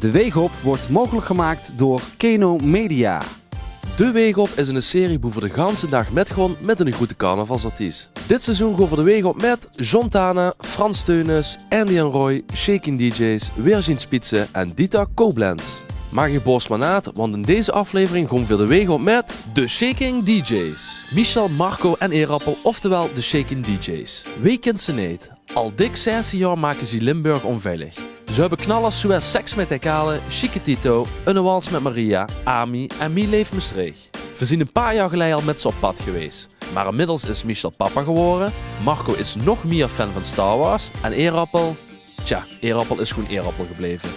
De Weegop wordt mogelijk gemaakt door Keno Media. De Weegop is een serie boven de ganse dag met een goede carnavalsartiest. Dit seizoen gaan we de Weegop met John Tana, Frans Teunis, Andy en Roy, Shaking DJ's, Virgin Spitze en Dita Koblenz. Maak je borst maar naad, want in deze aflevering gaan we de Weegop met de Shaking DJ's. Michel, Marco en Erappel, oftewel de Shaking DJ's. Wie kent ze niet? Al dik 16 jaar maken ze Limburg onveilig. Ze hebben knallers zoals Seks met Ekale, Chiquitito, Een Wals met Maria, Ami en Mie Leef Maastricht. We zijn een paar jaar geleden al met ze op pad geweest. Maar inmiddels is Michel papa geworden, Marco is nog meer fan van Star Wars en Erappel, Erappel is gewoon Erappel gebleven.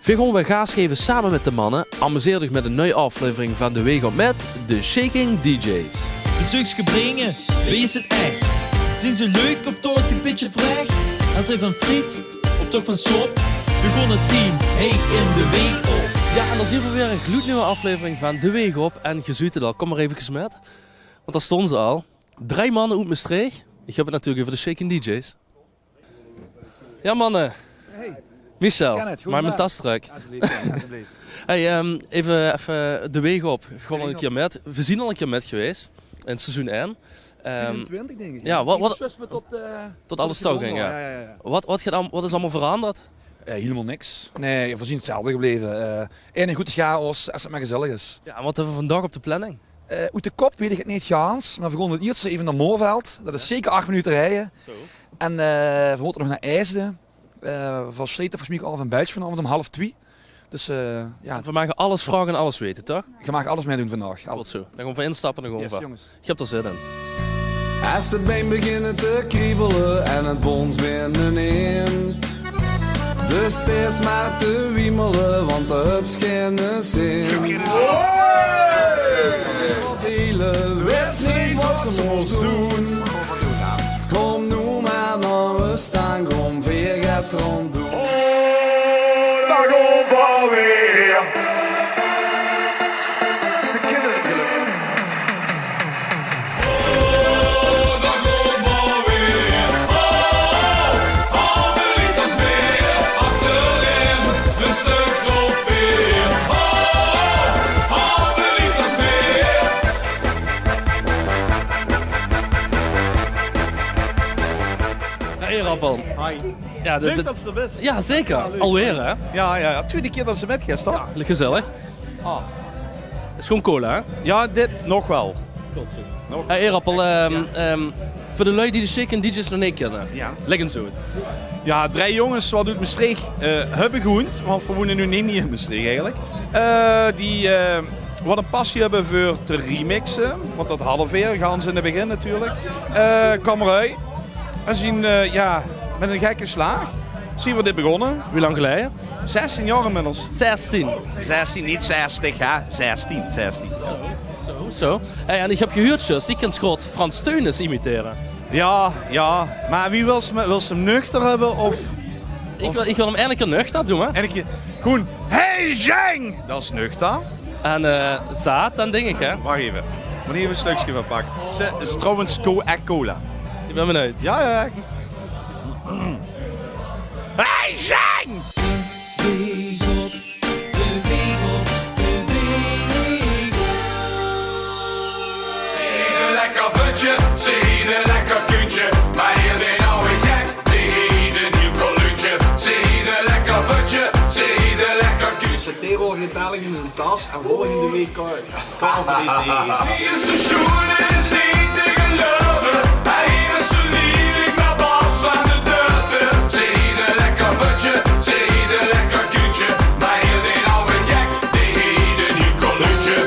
We gaan we gaas geven samen met de mannen, amuseer zich met een nieuwe aflevering van De Weegop met de Shaking DJ's. Bezoekske brengen, wie is het echt? Zijn ze leuk of toch een beetje vrij? Houdt hij van friet of toch van sop? We gaan het zien, hey in De Weegop. Ja, en dan zien we weer een gloednieuwe aflevering van De Weegop. En je ziet het al, kom maar even met. Want daar stonden ze al. 3 mannen uit Maastricht. Ik heb het natuurlijk over de Shaking DJ's. Ja mannen. Hey. Michel, Het, maak mijn tas terug. Alsjeblieft. Hey, even De Weegop. Gewoon al een keer met. We zijn al een keer met geweest. In het seizoen 1. 24 denk ik. Ja, wat tot alle de stook ging, ja. Wat is allemaal veranderd? Helemaal niks. Nee, we zien hetzelfde gebleven. Eén goed chaos als het maar gezellig is. Ja, en wat hebben we vandaag op de planning? Uit de kop weet ik het niet gaans, maar we gaan het eerst even naar Moorveld. Dat is zeker 8 minuten rijden. Zo. En we moeten nog naar IJsden. Van Sleeten volgens mij al van Buits vanavond om 1:30. Dus ja, We maken alles vragen en alles weten, toch? je mag alles meedoen vandaag. Wat zo. Dan gaan we instappen en dan gaan Yes, we. jongens. Je hebt er zin in. Als de been beginnen te kriebelen en het bons binnenin. Dus het is maar te wiemelen, want de hubs geen zin. Voor velen weet niet wat ze moest doen. Kom nu maar naar we staan, kom weer gaat rond doen. Daar gaan we weer. Ze kennen het geluk. Erappel. Hi. Ja, Leuk dat ze er best. ja, zeker. leuk. Alweer, hè? Ja, tweede keer dat ze met is, toch? Gezellig. Ah. Het is gewoon cola, hè? Ja, dit nog wel. Hey, Erappel, voor de lui die de Shaking DJ's nog niet kennen. Ja. Leg eens uit. Ja, 3 jongens wat uit Maastricht hebben gewoond, want we wonen nu niet meer in Maastricht eigenlijk. Die wat een passie hebben voor te remixen, want dat halfweer gaan ze in het begin natuurlijk. Kwam eruit en zien met een gekke slaag zien we dit begonnen. Hoe lang geleden? 16 jaar inmiddels. 16. 16, niet 60 hè, 16. Zo. Hey, en ik heb gehuurd, dus ik kan schot Frans Teunis imiteren. Ja, maar wie wil ze hem nuchter hebben of... Ik wil hem eigenlijk een nuchter doen, hè? En ik gewoon, hey Zeng! Dat is nuchter. En zaad en dingen, hè? Wacht even. Moet even een stukje van pakken. Het is trouwens cola. Ik ben benieuwd. Ja. Hey Zeng! Weegop, De Weegop, De Weegop. Zie een lekker vutje, zie een lekker kuntje. Maar hier ben nou weer gek, die een nieuw coluntje. Zie een lekker vutje, zie een lekker kuntje. Accepteren we dadelijk in een tas en volgende week kan we Zie je zijn schoenen is niet te geloven. Hij is zo lief naar Bas van de Deurte. Zie een lekker vutje, zie een lekker kuntje. Maar hier ben nou weer gek, die een nieuw coluntje.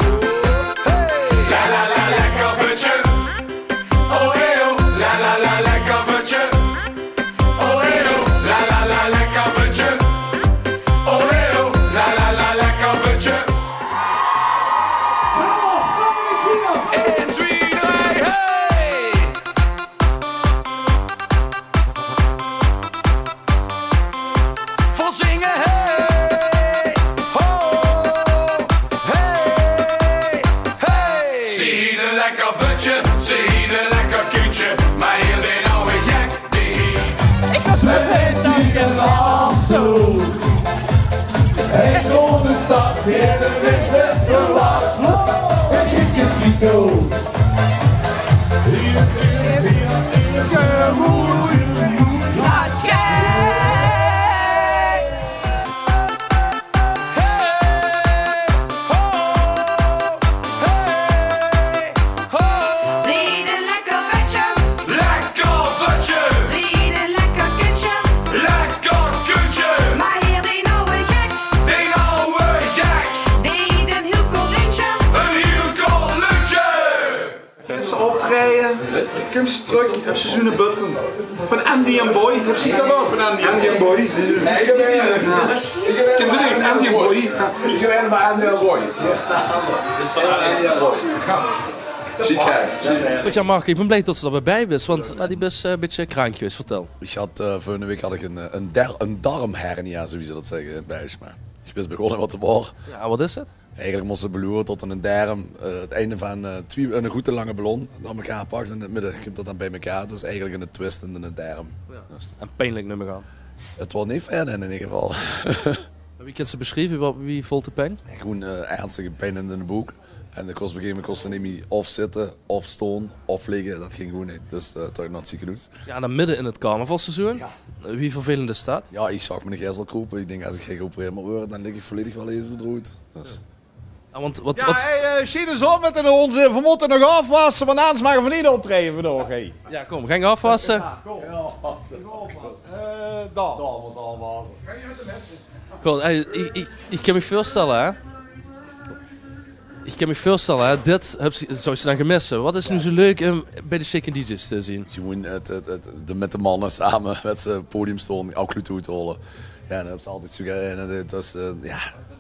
La la la lekker vutje. Oh hey oh, la la la lekker vutje. Oh hey oh, la la la lekker vutje. Oh hey oh, la la la lekker vutje. 1, 2, 3, hey! Hij komt de stad in de wedstrijd verlaat. Het is niet zo. Optreden, kunstdruk, heb seizoenen butten. Van Andy en Boy, heb je dat wel van Andy en Boy? Nee, ik heb het niet, Andy en Boy. Ik ben bij Andy en Boy. Dat is van Andy en Boy. Goed, ja, Mark, ik ben blij dat ze er bij bent, want die is een beetje krank geweest. Vertel. Vorige week had ik een darmhernia, zoals ze dat zeggen in Belgisch. Maar ik ben begonnen wat te boren. Ja, wat is het? Eigenlijk moest ze beloeren tot een darm. Het einde van een goede lange ballon. Dan elkaar pakken in het midden komt dat dan bij elkaar. Dus eigenlijk een twist in de darm. Ja. Dus. En pijnlijk nummer gaan. Het was niet fijn in ieder geval. Wie kan ze beschrijven? Wie voelt de pijn? Gewoon ernstige pijn in de boek. En de kost op een gegeven moment kostte niet meer of zitten, of staan, of liggen. Dat ging gewoon niet. Dus toch naar het ziekenhuis. Ja, en dan midden in het carnavalseizoen. Ja. Wie vervelende staat? Ja, ik zag me een gezel kropen. Ik denk als ik ga geopereerd moet worden, dan lig ik volledig wel even verdroeid. Dus. Ja, want zie eens op met de onze. We moeten nog afwassen, want anders maken we niet optreden vandaag. Hey. Ja, kom, we gaan afwassen. Ja, kom. Ja, afwassen. Dat was al wassen. Goed, ik kan me voorstellen, hè. Ik kan me voorstellen, hè, dit zou je dan gemissen. Wat is nu zo leuk bij de Shaken DJ's te zien? Gewoon met de mannen samen met z'n podium staan, ook goed toe te holen. Ja, dan hebben ze altijd zo gereden. Dat is,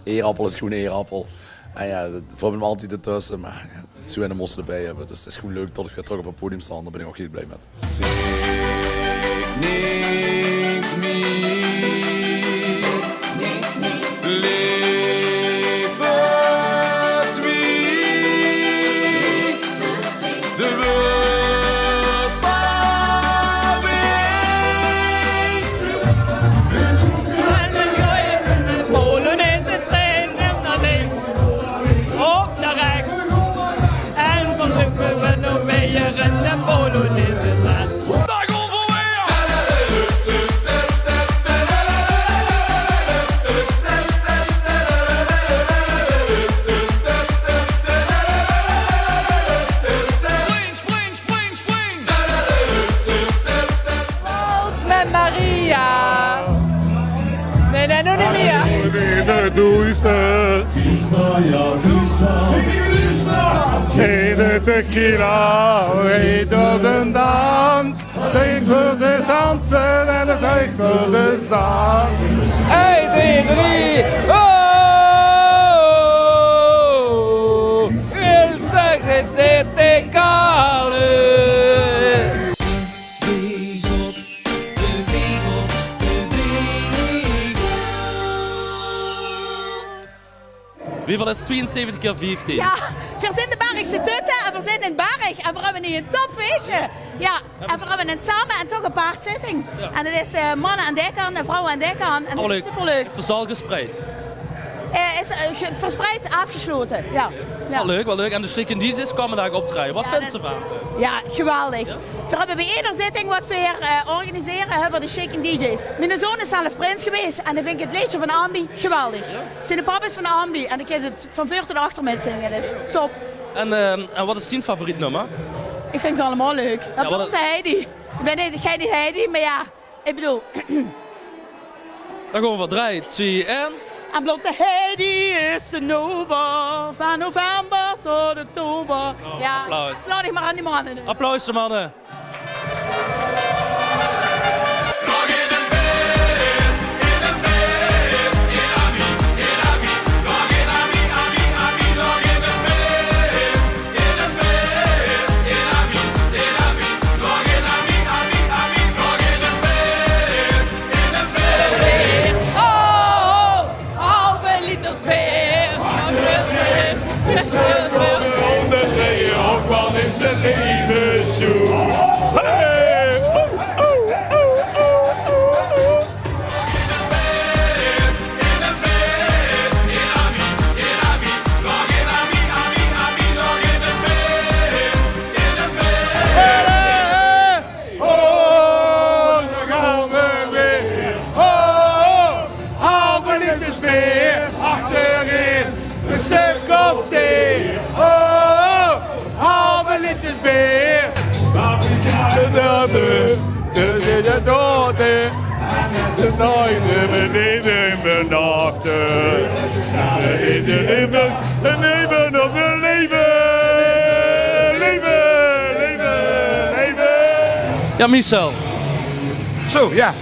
eerappel is gewoon eerappel. En ja, voor me altijd ertussen, maar ja, zo en de mossen erbij hebben. Dus het is gewoon leuk tot ik weer terug op het podium sta. Daar ben ik ook heel blij met. Signeert me. De tequila, heet door de dans. Tijd voor de dansen en het tijd voor de zang. 1, 2, 3, oh! Il sexy de kale. Wie van is 72 keer 15? Ja, we zijn de Bergse tutten en we zijn in Berg en we hebben hier een topfeestje. Ja, en we hebben het samen en toch een paardzitting. Ja. En dat is mannen aan die kant en vrouwen aan die kant. En dat is superleuk. Is de zaal gespreid? Is verspreid afgesloten, ja. Ja. Wel leuk. En de Shaken DJ's komen daar optreden. Wat vinden ze van? Ja, geweldig. Ja? We hebben bij iedere zitting wat we organiseren voor de Shaken DJ's. Mijn zoon is zelf prins geweest en dan vind ik het liedje van Ambi geweldig. Ja? Zijn de papa's van Ambi en ik kan het van voor tot achter met zingen. Dat is top. En wat is je favoriet nummer? Ik vind ze allemaal leuk. Dat komt de Heidi. Ik ben niet Heidi, maar ja, ik bedoel... Dan gaan we voor 3, 2, 1... En Blonde Heidi is de nober, van november tot oktober. Oh, ja, applaus. Sla dich maar aan die mannen. Applaus, de mannen. Is de leven zoek. leven in mijn nachten. In de leven, een leven op de leven. Ja, Michel. Zo, ja.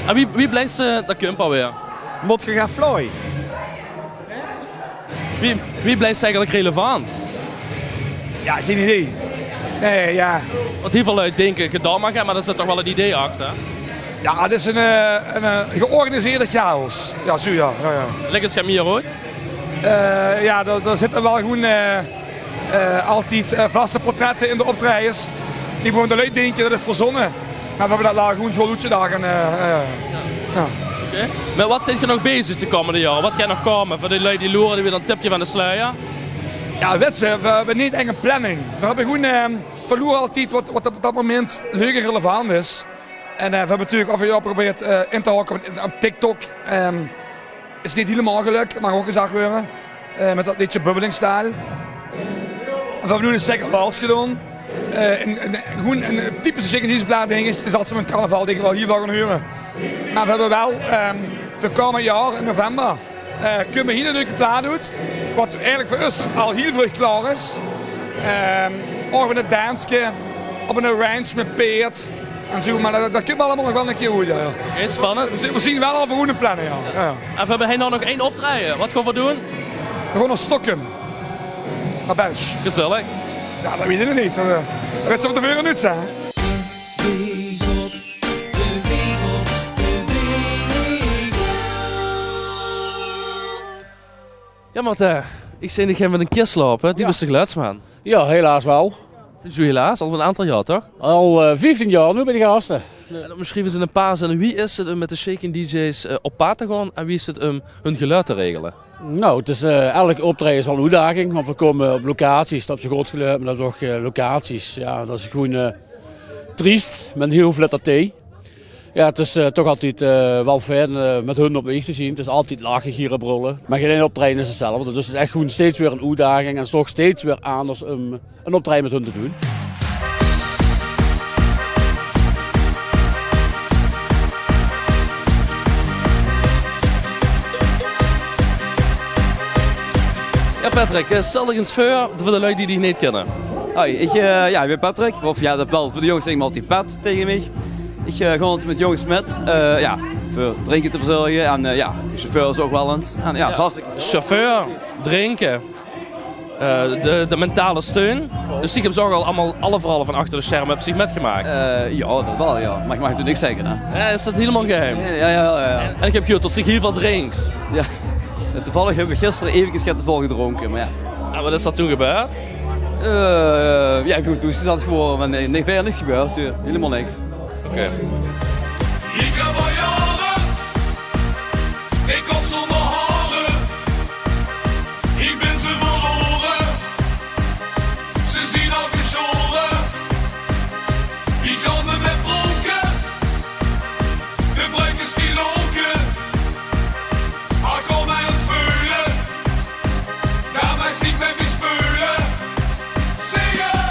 En wie blijft dat kump alweer? Moet je gaan vlooien? Wie blijft eigenlijk relevant? Ja, geen idee. Nee, ja. Want heel veel uit denken gedaan mag hebben, maar er zit toch wel een idee achter. Ja, het is een georganiseerde chaos. Ja, zo ja. Leg eens hem hier ooit. Ja, daar zitten wel gewoon altijd vaste portretten in de optredens. Die gewoon de leuk denken, dat is verzonnen. Maar we hebben dat daar gewoon goed dagen. Ja. Okay. Met wat zit je nog bezig de komende jaren? Wat gaat nog komen? Voor die lui die loeren, die weer een tipje van de sluier? Ja, weet je, we hebben niet echt een planning. We hebben gewoon verloren altijd wat op dat moment leuk en relevant is. En we hebben natuurlijk af en toe geprobeerd in te haken op TikTok. Is niet helemaal gelukt, mag ook gezegd worden. Met dat liedje Bubbelingstaal. We hebben nu een second wals gedaan. Gewoon een typische secondhand dingetje. Het is altijd met carnaval, denk ik wel hier wel gaan huren. Maar we hebben wel voor het komende jaar in november kunnen we hier een leuke plaat doen. Wat eigenlijk voor ons al heel vroeg klaar is. Ook met een dansje, op een ranch met peert en zo. Maar dat kunnen we allemaal nog wel een keer goed. Ja. Okay, spannend. We zien wel al voor goede plannen. Ja. En we hebben nou nog 1 optreden. Wat gaan we doen? We gaan naar Stockholm. Naar België. Gezellig. Ja, dat weet je nog niet. Dat weet ze van tevoren niet zijn. Ja, maar ik zei dat jij met een keer slapen. Die was de geluidsman. Ja, helaas wel. Zo helaas, al een aantal jaar toch? Al 15 jaar nu bij de gasten. En misschien eens in een paar zinnen, wie is het om met de Shaking DJ's op pad te gaan en wie is het om hun geluid te regelen? Nou, het is elke optreden is wel een uitdaging, want we komen op locaties, dat is groot geluid, maar dat is ook locaties. Ja, dat is gewoon triest, met heel veel letter T. Ja, het is toch altijd wel fijn met hun op weg te zien. Het is altijd lachen, gieren, brullen. Maar geen optreden is hetzelfde. Dus het is echt gewoon steeds weer een uitdaging en het is toch steeds weer anders om een optreden met hun te doen. Ja, Patrick, stel je eens voor de lui die die niet kennen. Hoi, ik ben Patrick. Of ja, dat wel voor de jongens zeggen we altijd Pat tegen mij. Ik ga altijd met jongens met, voor drinken te verzorgen en de chauffeur is ook wel eens. En, ja, Chauffeur, drinken, de mentale steun. Dus die hebben ze ook al allemaal alle verhalen van achter de schermen hebben zich metgemaakt. Ja, dat wel ja, maar ik mag natuurlijk niks zeggen hè. Ja, is dat helemaal geheim? Ja. En ik heb gehoord tot zich heel veel drinks. Ja, toevallig hebben we gisteren eventjes te vol gedronken, maar ja. En wat is dat toen gebeurd? Ja, ik ben toestand geworden, maar nee, verder niks gebeurd, helemaal niks. Oké. Ik ga bij jaren, ik kom zonder haren. Ik ben ze verloren, ze zien afgeschoren. Die gaan me met broken, de vleugels die loken. Maar kom mij eens speulen, ga mij niet met me speulen. Zingen!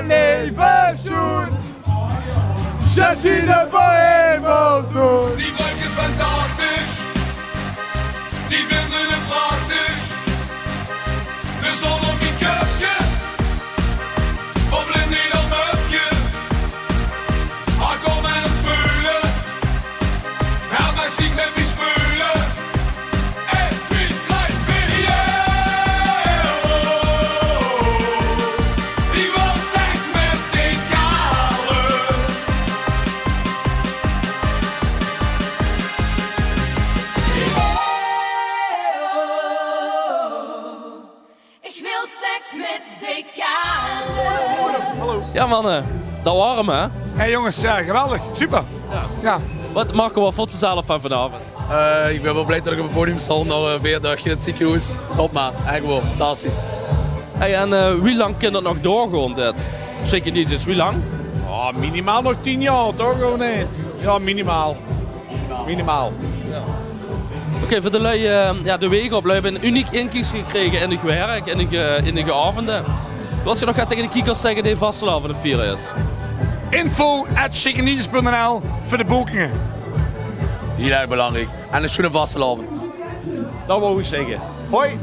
Leven zoen. Je suis de bohème doen. Die leuk is fantastisch, die vinden het prachtig. De zon op je kupje, verblind in dat mupje. Maar kom maar eens speulen, ga maar stiek met me speulen. En wie blijft weer die wil seks met die kale. Ik wil seks met de kale. Ja mannen, dat waren we hè? Hey jongens, geweldig, super. Ja. Wat maken we voor zelf van vanavond? Ik ben wel blij dat ik op het podium sta na 4 dagen in het ziekenhuis. Top man, echt wel fantastisch. Hey, en wie lang kan dat nog doorgaan dit? Shaking DJ's, wie lang? Oh, minimaal nog 10 jaar, toch? Gewoon niet? Ja, minimaal. Minimaal. Oké, voor de lui, de week op, lui hebben een uniek inkies gekregen in de werk, in de avonden. Wat je nog gaat tegen de kiekers zeggen die Vastelavond van de vieren is? info@chickendiges.nl voor de boekingen. Heel erg belangrijk. En een schöne Vastelavond. Dat wou ik zeggen. Hoi!